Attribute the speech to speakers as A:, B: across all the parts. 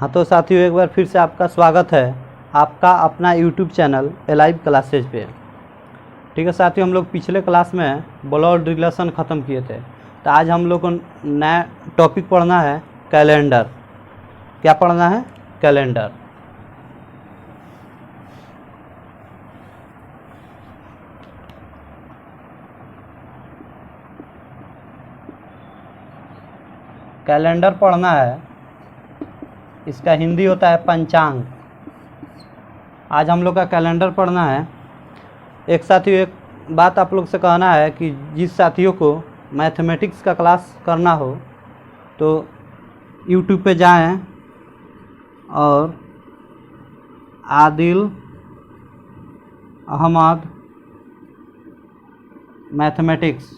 A: हाँ तो साथियों, एक बार फिर से आपका स्वागत है आपका अपना यूट्यूब चैनल एलाइव क्लासेज पे। ठीक है साथियों, हम लोग पिछले क्लास में ब्लड रिलेशन ख़त्म किए थे, तो आज हम लोग को नया टॉपिक पढ़ना है कैलेंडर। क्या पढ़ना है? कैलेंडर। कैलेंडर पढ़ना है, इसका हिंदी होता है पंचांग। आज हम लोग का कैलेंडर पढ़ना है। एक साथियों, एक बात आप लोग से कहना है कि जिस साथियों को मैथमेटिक्स का क्लास करना हो तो यूट्यूब पे जाएं और आदिल अहमद मैथमेटिक्स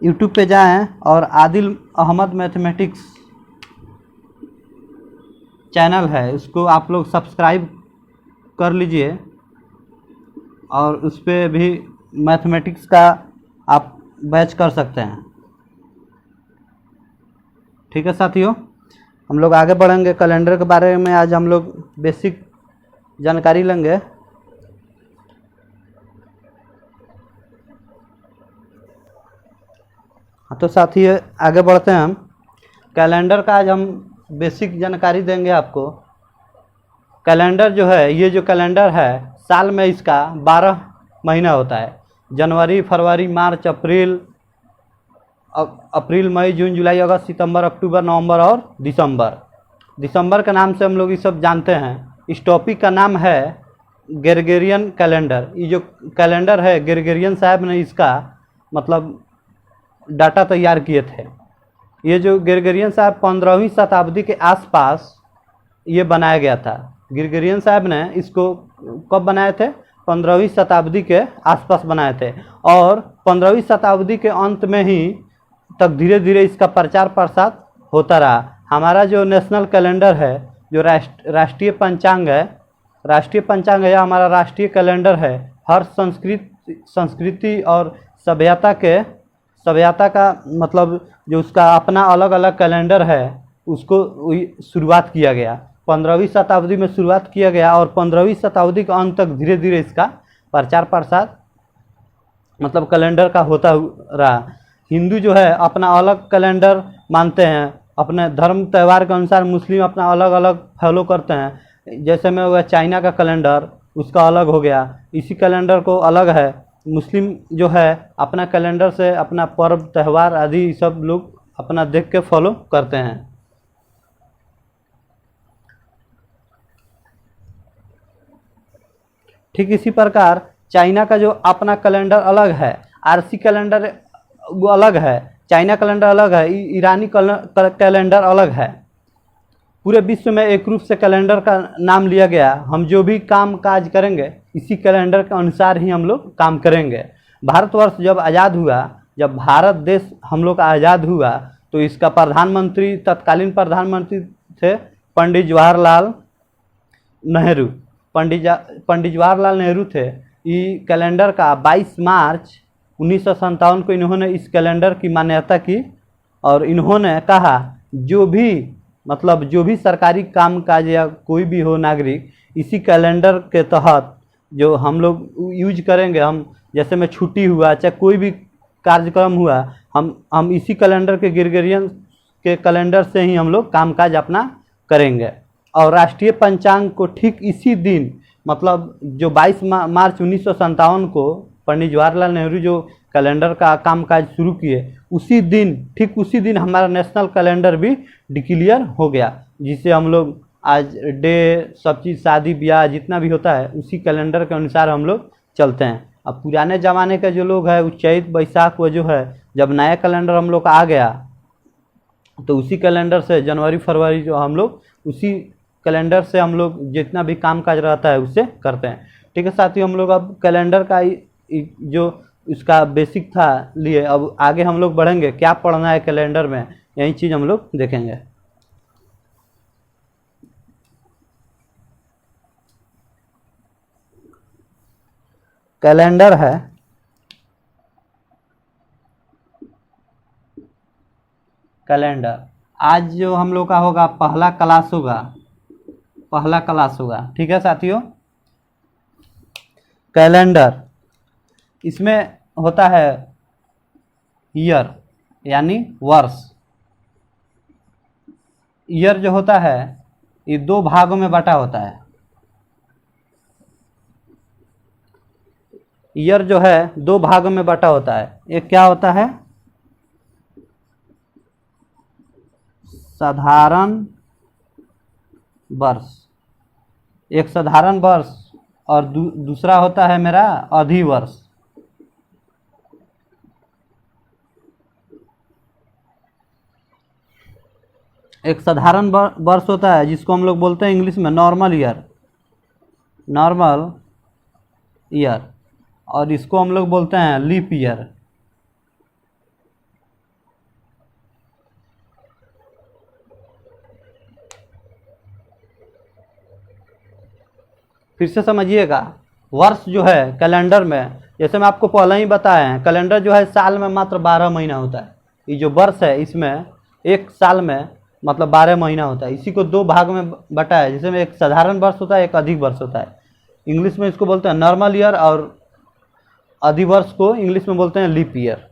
A: यूट्यूब पे जाएं और आदिल अहमद मैथमेटिक्स चैनल है, उसको आप लोग सब्सक्राइब कर लीजिए और उस पर भी मैथमेटिक्स का आप बैच कर सकते हैं। ठीक है साथियों, हम लोग आगे बढ़ेंगे। कैलेंडर के बारे में आज हम लोग बेसिक जानकारी लेंगे। हाँ तो साथियों, आगे बढ़ते हैं हम। कैलेंडर का आज हम बेसिक जानकारी देंगे आपको। कैलेंडर जो है, ये जो कैलेंडर है, साल में इसका 12 महीना होता है। जनवरी, फरवरी, मार्च, अप्रैल, मई, जून, जुलाई, अगस्त, सितंबर, अक्टूबर, नवंबर और दिसंबर। दिसंबर के नाम से हम लोग ये सब जानते हैं। इस टॉपिक का नाम है ग्रेगोरियन कैलेंडर। ये जो कैलेंडर है, ग्रेगोरियन साहब ने इसका मतलब डाटा तैयार किए थे। ये जो ग्रेगोरियन साहब 15वीं शताब्दी के आसपास ये बनाया गया था। ग्रेगोरियन साहब ने इसको कब बनाए थे? 15वीं शताब्दी के आसपास बनाए थे और 15वीं शताब्दी के अंत में ही तक धीरे धीरे इसका प्रचार प्रसार होता रहा। हमारा जो नेशनल कैलेंडर है, जो राष्ट्रीय पंचांग है, यह हमारा राष्ट्रीय कैलेंडर है। हर संस्कृति और सभ्यता का मतलब जो उसका अपना अलग अलग कैलेंडर है, उसको शुरुआत किया गया। 15वीं शताब्दी में शुरुआत किया गया और 15वीं शताब्दी के अंत तक धीरे धीरे इसका प्रचार प्रसार मतलब कैलेंडर का होता रहा। हिंदू जो है अपना अलग कैलेंडर मानते हैं, अपने धर्म त्यौहार के अनुसार। मुस्लिम अपना अलग अलग फॉलो करते हैं। जैसे में हुआ चाइना का कैलेंडर, उसका अलग हो गया। इसी कैलेंडर को अलग है। मुस्लिम जो है अपना कैलेंडर से अपना पर्व त्यौहार आदि सब लोग अपना देख के फॉलो करते हैं। ठीक इसी प्रकार चाइना का जो अपना कैलेंडर अलग है, आरसी कैलेंडर वो अलग है, चाइना कैलेंडर अलग है, ईरानी कैलेंडर अलग है। पूरे विश्व में एक रूप से कैलेंडर का नाम लिया गया। हम जो भी काम काज करेंगे इसी कैलेंडर के अनुसार ही हम लोग काम करेंगे। भारतवर्ष जब आज़ाद हुआ, जब भारत देश हम लोग का आज़ाद हुआ, तो इसका प्रधानमंत्री, तत्कालीन प्रधानमंत्री थे पंडित जवाहरलाल नेहरू। पंडित जवाहरलाल नेहरू थे। ये कैलेंडर का 22 मार्च 1957 को इन्होंने इस कैलेंडर की मान्यता की और इन्होंने कहा जो भी सरकारी काम काज या कोई भी हो नागरिक, इसी कैलेंडर के तहत जो हम लोग यूज करेंगे। हम जैसे में छुट्टी हुआ, चाहे कोई भी कार्यक्रम हुआ, हम इसी कैलेंडर के ग्रेगोरियन के कैलेंडर से ही हम लोग कामकाज अपना करेंगे। और राष्ट्रीय पंचांग को ठीक इसी दिन, मतलब जो 22 मार्च 1957 को पंडित जवाहरलाल नेहरू जो कैलेंडर का कामकाज शुरू किए, ठीक उसी दिन हमारा नेशनल कैलेंडर भी डिक्लेयर हो गया, जिसे हम लोग आज डे सब चीज़, शादी ब्याह जितना भी होता है, उसी कैलेंडर के अनुसार हम लोग चलते हैं। अब पुराने ज़माने के जो लोग हैं, चैत बैसाख वो जो है, जब नया कैलेंडर हम लोग का आ गया तो उसी कैलेंडर से जनवरी फरवरी जो हम लोग उसी कैलेंडर से हम लोग जितना भी काम काज रहता है उससे करते हैं। ठीक है साथियों, हम लोग अब कैलेंडर का जो इसका बेसिक था लिए, अब आगे हम लोग बढ़ेंगे। क्या पढ़ना है कैलेंडर में, यही चीज़ हम लोग देखेंगे। कैलेंडर है कैलेंडर। आज जो हम लोग का होगा पहला क्लास होगा, पहला क्लास होगा, ठीक है साथियों। कैलेंडर इसमें होता है ईयर यानी वर्ष। ईयर जो होता है ये दो भागों में बटा होता है। ईयर जो है दो भागों में बटा होता है। एक क्या होता है, साधारण वर्ष, एक साधारण वर्ष, और दूसरा होता है मेरा अधिवर्ष। एक साधारण वर्ष होता है जिसको हम लोग बोलते हैं इंग्लिश में नॉर्मल ईयर, नॉर्मल ईयर, और इसको हम लोग बोलते हैं लीप ईयर। फिर से समझिएगा, वर्ष जो है कैलेंडर में, जैसे मैं आपको पहले ही बताया है, कैलेंडर जो है साल में मात्र 12 महीना होता है। ये जो वर्ष है इसमें एक साल में मतलब 12 महीना होता है। इसी को दो भाग में बटा है, जिसमें एक साधारण वर्ष होता है, एक अधिक वर्ष होता है। इंग्लिश में इसको बोलते हैं नॉर्मल ईयर, और अधिवर्ष को इंग्लिश में बोलते हैं लीप ईयर।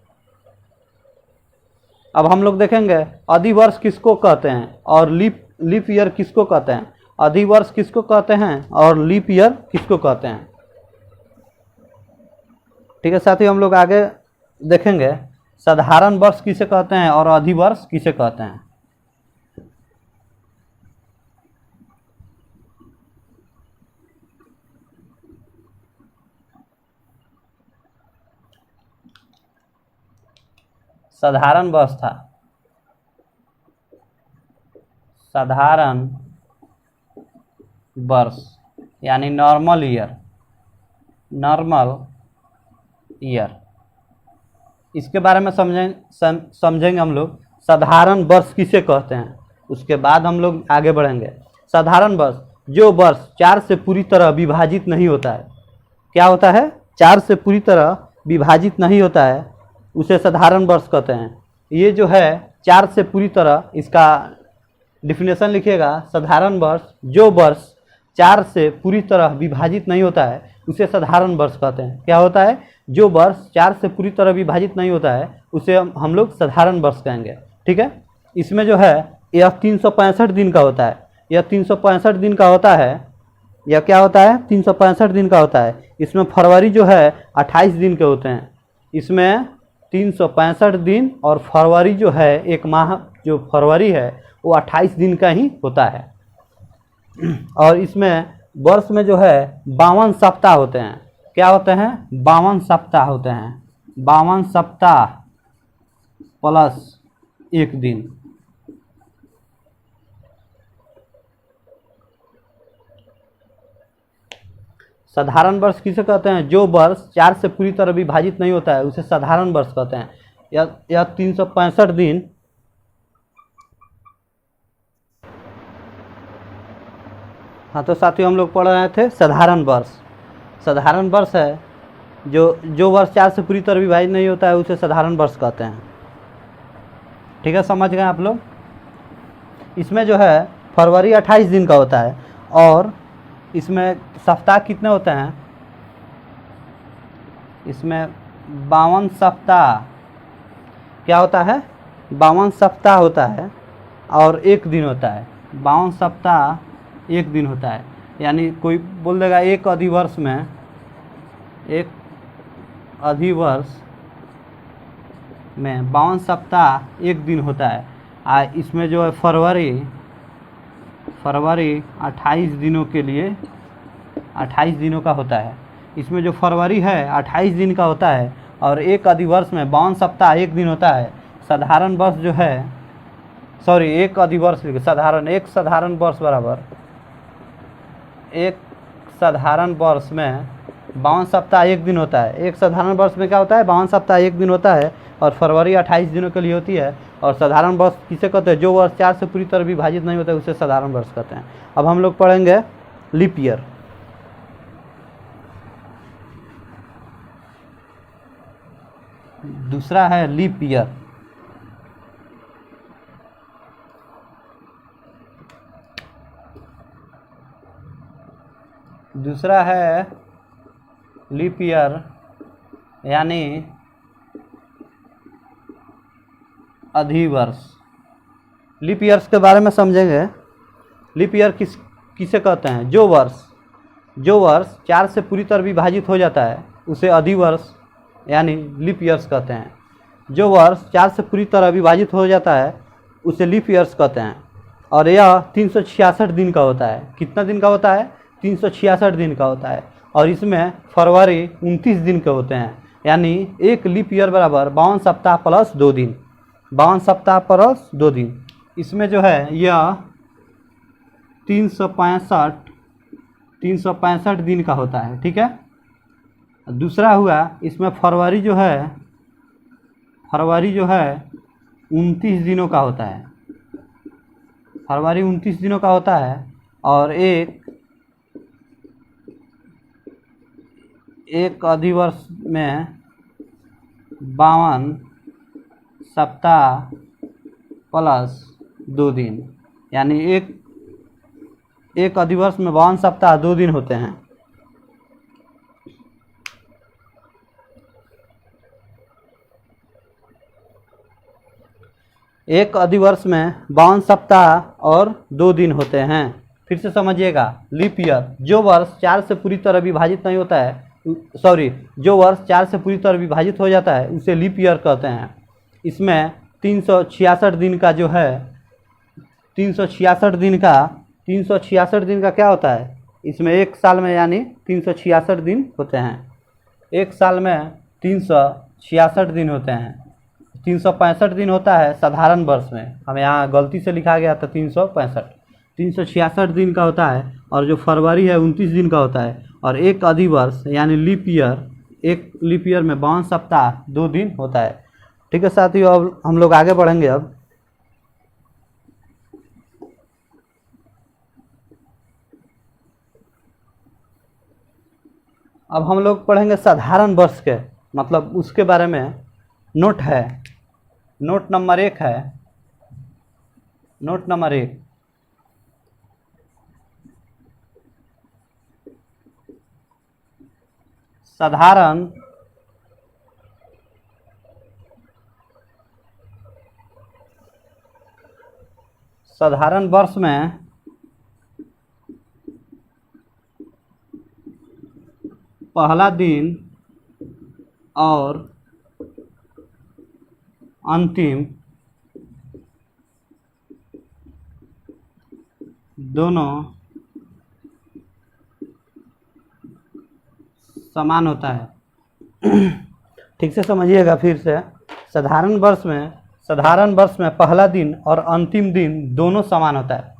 A: अब हम लोग देखेंगे अधिवर्ष किसको कहते हैं और लीप ईयर किसको कहते हैं, अधिवर्ष किसको कहते हैं और लीप ईयर किसको कहते हैं। ठीक है साथियों, हम लोग आगे देखेंगे साधारण वर्ष किसे कहते हैं और अधिवर्ष किसे कहते हैं। साधारण वर्ष था, साधारण वर्ष यानी नॉर्मल ईयर, नॉर्मल ईयर। इसके बारे में समझेंगे हम लोग साधारण वर्ष किसे कहते हैं, उसके बाद हम लोग आगे बढ़ेंगे। साधारण वर्ष, जो वर्ष 4 से पूरी तरह विभाजित नहीं होता है। क्या होता है, 4 से पूरी तरह विभाजित नहीं होता है, उसे साधारण वर्ष कहते हैं। ये जो है 4 से पूरी तरह, इसका डिफिनेशन लिखिएगा, साधारण वर्ष जो वर्ष 4 से पूरी तरह विभाजित नहीं होता है उसे साधारण वर्ष कहते हैं। क्या होता है, जो वर्ष 4 से पूरी तरह विभाजित नहीं होता है उसे हम लोग साधारण वर्ष कहेंगे। ठीक है, इसमें जो है यह 365 दिन का होता है, यह 365 दिन का होता है। यह क्या होता है, 365 दिन का होता है। इसमें फरवरी जो है 28 दिन के होते हैं। इसमें 365 दिन, और फरवरी जो है एक माह जो फरवरी है वो 28 दिन का ही होता है। और इसमें वर्ष में जो है 52 सप्ताह होते हैं। क्या होते हैं, 52 सप्ताह होते हैं। 52 सप्ताह प्लस एक दिन। साधारण वर्ष किसे कहते हैं, जो वर्ष 4 से पूरी तरह विभाजित नहीं होता है उसे साधारण वर्ष कहते हैं। यह 365 दिन हाँ, तो साथियों हम लोग पढ़ रहे थे साधारण वर्ष। साधारण वर्ष है जो वर्ष 4 से पूरी तरह विभाजित नहीं होता है उसे साधारण वर्ष कहते हैं। ठीक है, समझ गए आप लोग। इसमें जो है फरवरी 28 दिन का होता है, और इसमें सप्ताह कितने होते हैं, इसमें 52 सप्ताह। क्या होता है, 52 सप्ताह होता है और एक दिन होता है। 52 सप्ताह एक दिन होता है, यानी कोई बोल देगा एक अधिवर्ष में, एक अधिवर्ष में 52 सप्ताह एक दिन होता है। इसमें जो है फरवरी 28 दिनों के लिए 28 दिनों का होता है। इसमें जो फरवरी है 28 दिन का होता है, और एक अधिवर्ष में 52 सप्ताह एक दिन होता है। साधारण वर्ष जो है, सॉरी एक अधिवर्ष, साधारण, एक साधारण वर्ष बराबर एक साधारण वर्ष में 52 सप्ताह एक दिन होता है। एक साधारण वर्ष में क्या होता है, 52 सप्ताह एक दिन होता है, और फरवरी 28 दिनों के लिए होती है। और साधारण वर्ष किसे कहते हैं, जो वर्ष 4 से पूरी तरह विभाजित नहीं होता है उसे साधारण वर्ष कहते हैं। अब हम लोग पढ़ेंगे लीप ईयर। दूसरा है लीप ईयर। दूसरा है लीप ईयर यानी अधिवर्ष। लीप ईयर्स के बारे में समझेंगे। लीप ईयर किसे कहते हैं? जो वर्ष 4 से पूरी तरह विभाजित हो जाता है उसे अधिवर्ष यानी लीप ईयर्स कहते हैं। जो वर्ष 4 से पूरी तरह विभाजित हो जाता है उसे लीप ईयर्स कहते हैं। और यह 366 दिन का होता है। कितना दिन का होता है? 366 दिन का होता है। और इसमें फरवरी 29 दिन के होते हैं, यानी एक लीप ईयर बराबर 52 सप्ताह प्लस 2 दिन। 52 सप्ताह प्लस 2 दिन। इसमें जो है यह 365 दिन का होता है। ठीक है। दूसरा हुआ इसमें फरवरी जो है 29 दिनों का होता है। फरवरी 29 दिनों का होता है। और एक अधिवर्ष में 52 सप्ताह प्लस 2 दिन, यानी एक अधिवर्ष में 52 सप्ताह 2 दिन होते हैं। एक अधिवर्ष में 52 सप्ताह और 2 दिन होते हैं। फिर से समझिएगा। लीप ईयर जो वर्ष 4 से पूरी तरह विभाजित नहीं होता है, जो वर्ष 4 से पूरी तरह विभाजित हो जाता है उसे लीप ईयर कहते हैं। इसमें 366 दिन का जो है 366 दिन का क्या होता है? इसमें एक साल में यानी 366 दिन होते हैं। एक साल में 366 दिन होते हैं। 365 दिन होता है साधारण वर्ष में। हमें यहाँ गलती से लिखा गया था 365। 366 दिन का होता है। और जो फरवरी है 29 दिन का होता है। और एक अधिवर्ष यानी लीप ईयर में 52 सप्ताह 2 दिन होता है। ठीक है साथियों, अब हम लोग आगे बढ़ेंगे। अब हम लोग पढ़ेंगे साधारण वर्ष के, मतलब उसके बारे में नोट है। नोट नंबर 1 है। नोट नंबर 1, साधारण वर्ष में पहला दिन और अंतिम दोनों समान होता है। ठीक से समझिएगा फिर से। साधारण वर्ष में पहला दिन और अंतिम दिन दोनों समान होता है।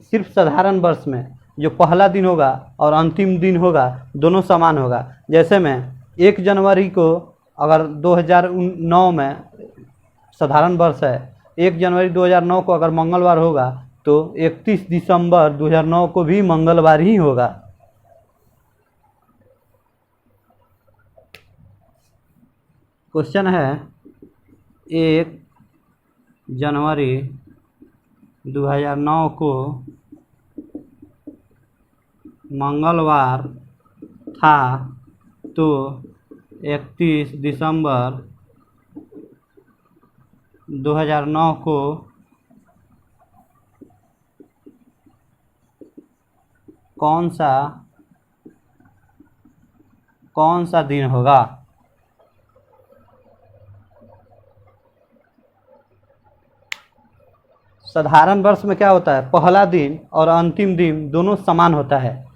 A: सिर्फ साधारण वर्ष में जो पहला दिन होगा और अंतिम दिन होगा दोनों समान होगा। जैसे में 1 जनवरी को अगर 2009 में साधारण वर्ष है, 1 जनवरी 2009 को अगर मंगलवार होगा तो 31 दिसंबर 2009 को भी मंगलवार ही होगा। क्वेश्चन है 1 जनवरी 2009 को मंगलवार था तो 31 दिसंबर 2009 को कौन सा दिन होगा? साधारण वर्ष में क्या होता है? पहला दिन और अंतिम दिन दोनों समान होता है।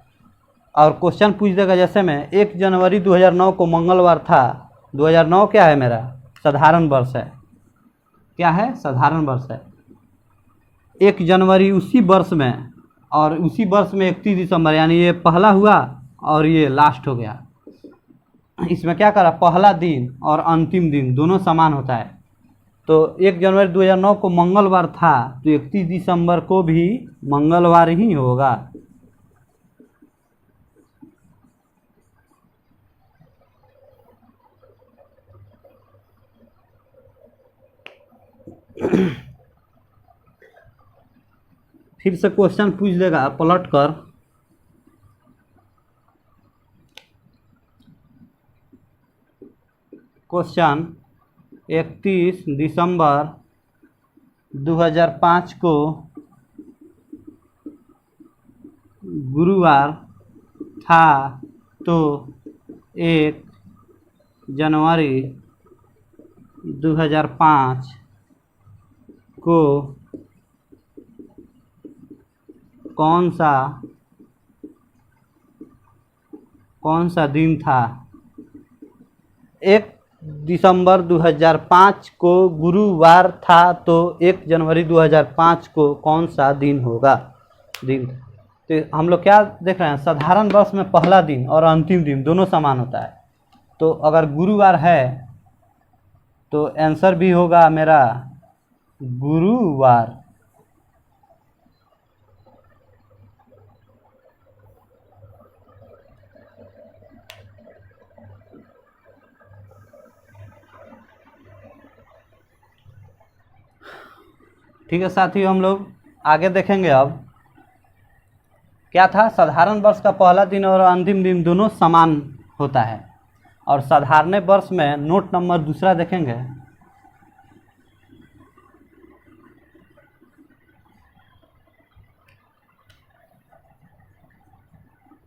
A: और क्वेश्चन पूछ देगा जैसे में 1 जनवरी 2009 को मंगलवार था। 2009 क्या है मेरा? साधारण वर्ष है। क्या है? साधारण वर्ष है। 1 जनवरी उसी वर्ष में, और उसी वर्ष में 31 दिसंबर, यानी ये पहला हुआ और ये लास्ट हो गया। इसमें क्या करा? पहला दिन और अंतिम दिन दोनों समान होता है। तो 1 जनवरी 2009 को मंगलवार था तो 31 दिसंबर को भी मंगलवार ही होगा। फिर से क्वेश्चन पूछ देगा पलट कर। क्वेश्चन 31 दिसंबर 2005 को गुरुवार था तो 1 जनवरी 2005 को कौन सा दिन था। 1 दिसंबर 2005 को गुरुवार था तो 1 जनवरी 2005 को कौन सा दिन होगा। तो हम लोग क्या देख रहे हैं, साधारण वर्ष में पहला दिन और अंतिम दिन दोनों समान होता है। तो अगर गुरुवार है तो आंसर भी होगा मेरा गुरुवार। ठीक है साथियों, हम लोग आगे देखेंगे। अब क्या था, साधारण वर्ष का पहला दिन और अंतिम दिन दोनों समान होता है। और साधारण वर्ष में नोट नंबर दूसरा देखेंगे।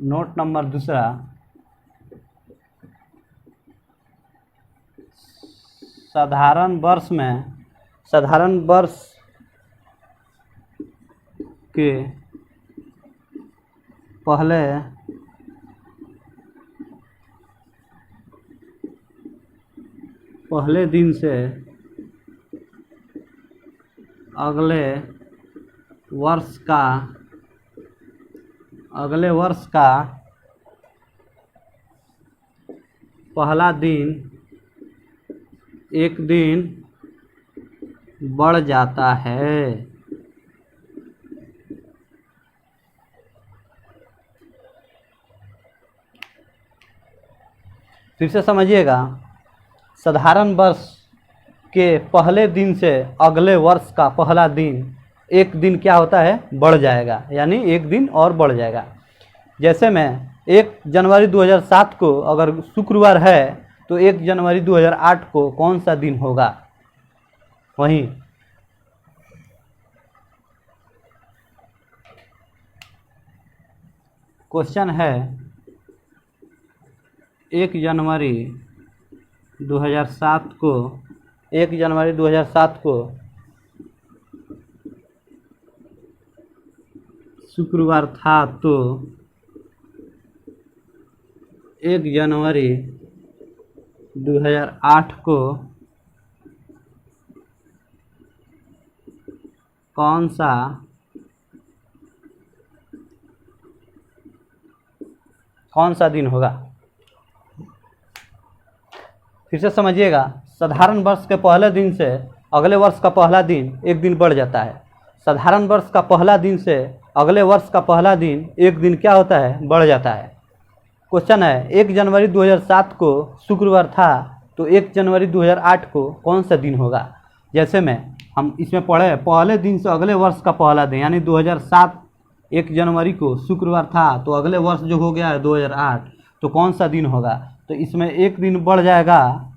A: नोट नंबर दूसरा, साधारण वर्ष के पहले दिन से अगले वर्ष का पहला दिन एक दिन बढ़ जाता है। फिर से समझिएगा, साधारण वर्ष के पहले दिन से अगले वर्ष का पहला दिन एक दिन क्या होता है, बढ़ जाएगा, यानी एक दिन और बढ़ जाएगा। जैसे मैं 1 जनवरी 2007 को अगर शुक्रवार है तो 1 जनवरी 2008 को कौन सा दिन होगा। वहीं क्वेश्चन है 1 जनवरी 2007 को शुक्रवार था तो 1 जनवरी 2008 को कौन सा दिन होगा। फिर से समझिएगा, साधारण वर्ष के पहले दिन से अगले वर्ष का पहला दिन एक दिन बढ़ जाता है। साधारण वर्ष का पहला दिन से अगले वर्ष का पहला दिन एक दिन क्या होता है, बढ़ जाता है। क्वेश्चन है 1 जनवरी 2007 को शुक्रवार था तो 1 जनवरी 2008 को कौन सा दिन होगा। जैसे हम इसमें पढ़े पहले दिन से अगले वर्ष का पहला दिन, यानी 2007 1 जनवरी को शुक्रवार था तो अगले वर्ष जो हो गया है 2008, तो कौन सा दिन होगा। तो इसमें एक दिन बढ़ जाएगा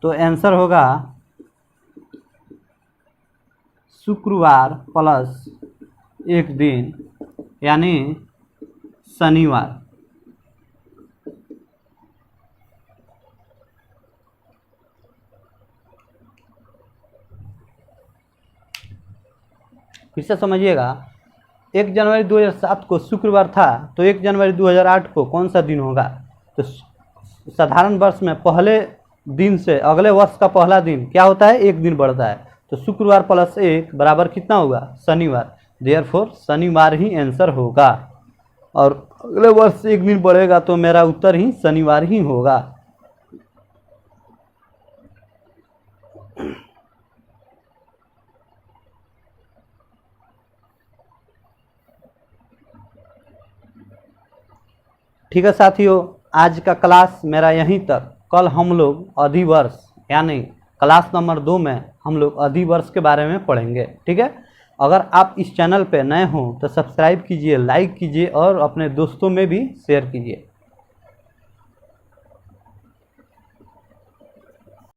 A: तो आंसर होगा शुक्रवार प्लस एक दिन, यानी शनिवार। फिर से समझिएगा, 1 जनवरी 2007 को शुक्रवार था तो 1 जनवरी 2008 को कौन सा दिन होगा। तो साधारण वर्ष में पहले दिन से अगले वर्ष का पहला दिन क्या होता है, एक दिन बढ़ता है। तो शुक्रवार प्लस 1 बराबर कितना होगा, शनिवार। देयरफॉर शनिवार ही आंसर होगा। और अगले वर्ष एक दिन बढ़ेगा तो मेरा उत्तर ही शनिवार ही होगा। ठीक है साथियों, आज का क्लास मेरा यहीं तक। कल हम लोग अधिवर्ष यानी क्लास नंबर 2 में हम लोग अधिवर्ष के बारे में पढ़ेंगे। ठीक है, अगर आप इस चैनल पे नए हों तो सब्सक्राइब कीजिए, लाइक कीजिए और अपने दोस्तों में भी शेयर कीजिए।